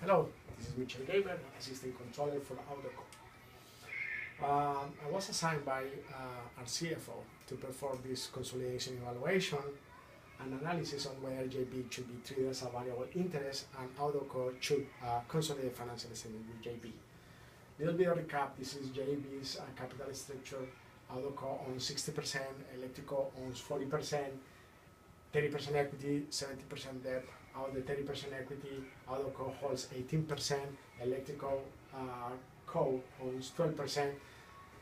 Hello, this is Michel Gaber, Assistant Controller for AutoCo. I was assigned by our CFO to perform this consolidation evaluation and analysis on whether JB should be treated as a variable interest and AutoCo should consolidate financial statement with JB. Little bit of recap, this is JB's capital structure. AutoCo owns 60%, Electrico owns 40%, 30% equity, 70% debt. Out of the 30% equity, AutoCo holds 18%, Electrico Co owns 12%,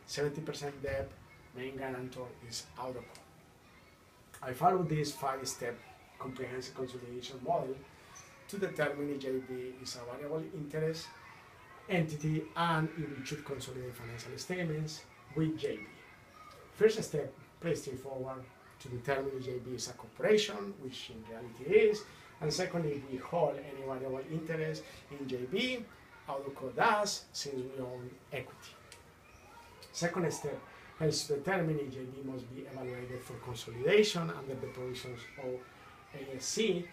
70% debt, main guarantor is AutoCo. I followed this 5-step comprehensive consolidation model to determine if JB is a variable interest entity and if we should consolidate financial statements with JB. First step, pretty straightforward, to determine if JB is a corporation, which in reality is, and secondly, if we hold any variable interest in JB, AutoCo does, since we own equity. Second step helps determine if JB must be evaluated for consolidation under the provisions of ASC,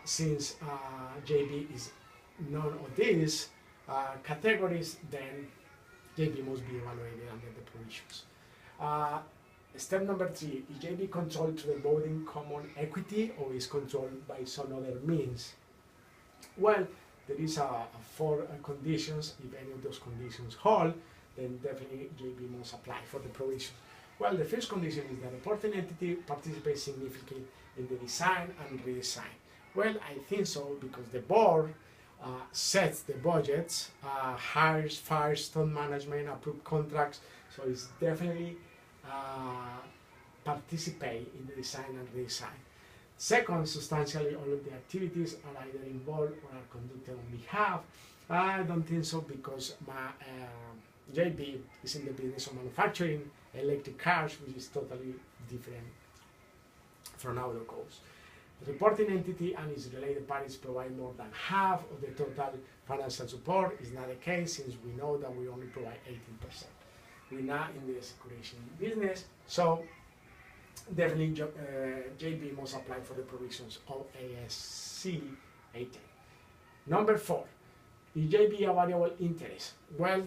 since JB is none of these categories, then JB must be evaluated under the provisions. Step number 3, is JB controlled through the voting common equity or is controlled by some other means? Well, there is 4 conditions. If any of those conditions hold, then definitely JB must apply for the provision. Well, the first condition is that the reporting entity participates significantly in the design and redesign. Well, I think so because the board sets the budgets, hires, fires, top management, approves contracts, so it's definitely participate in the design and redesign. Second, substantially all of the activities are either involved or are conducted on behalf. I don't think so because JB is in the business of manufacturing electric cars, which is totally different from AutoCo's. The reporting entity and its related parties provide more than half of the total financial support. Is not the case since we know that we only provide 18%. We're not in the securitization business, so definitely JB must apply for the provisions of ASC 810. Number 4, is JB a variable interest? Well,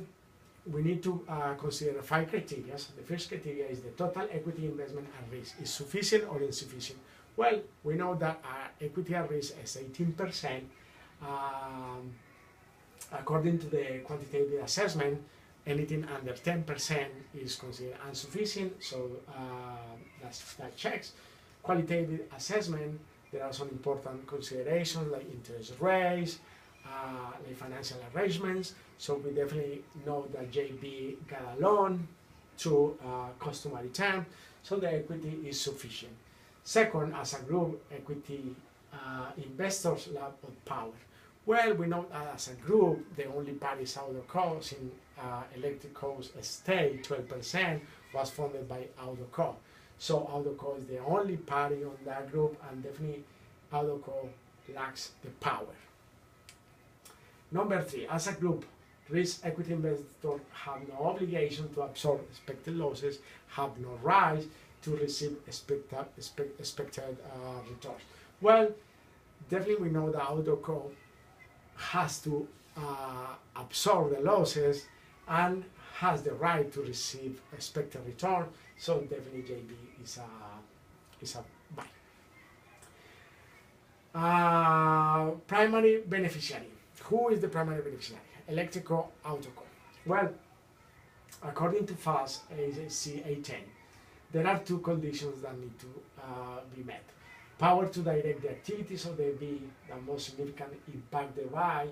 we need to consider 5 criteria. The first criteria is the total equity investment at risk. Is sufficient or insufficient? Well, we know that equity at risk is 18%. According to the quantitative assessment, anything under 10% is considered insufficient, so that checks. Qualitative assessment, there are some important considerations like interest rates, like financial arrangements, so we definitely know that JB got a loan to customary term, so the equity is sufficient. Second, as a group, equity investors lack of power. Well, we know that as a group, the only party AutoCo in Electrico's estate, 12%, was funded by AutoCo. So AutoCo is the only party on that group, and definitely AutoCo lacks the power. Number 3, as a group, risk equity investors have no obligation to absorb expected losses, have no right to receive expected returns. Well, definitely we know that AutoCo has to absorb the losses and has the right to receive expected return, so definitely JB is a buy. Primary beneficiary. Who is the primary beneficiary? Electrico, AutoCo. Well, according to FAS ASC 810, there are 2 conditions that need to be met. Power to direct the activities of the VIE that most significantly impact the VIE,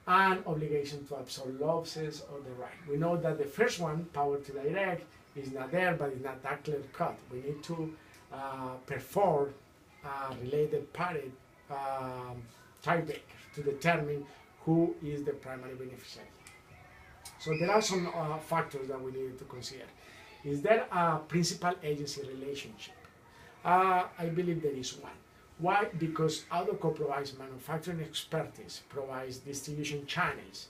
and obligation to absorb losses of the right. We know that the first one, power to direct, is not there, but it's not that clear cut. We need to perform a related party tiebreaker to determine who is the primary beneficiary. So there are some factors that we need to consider. Is there a principal-agency relationship? I believe there is one. Why? Because AutoCo provides manufacturing expertise, provides distribution channels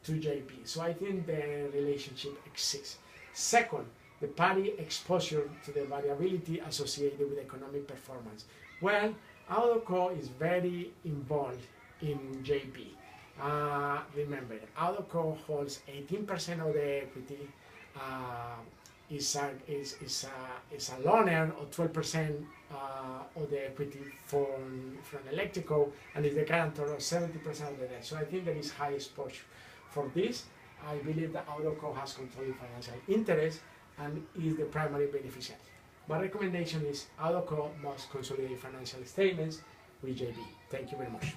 to JB. So I think the relationship exists. Second, the party exposure to the variability associated with economic performance. Well, AutoCo is very involved in JB. Remember, AutoCo holds 18% of the equity, is a loaner of 12% of the equity from Electrico, and is the guarantor of 70% of the debt. So I think there is high exposure for this. I believe that AutoCo has controlling financial interest and is the primary beneficiary. My recommendation is AutoCo must consolidate financial statements with JB. Thank you very much.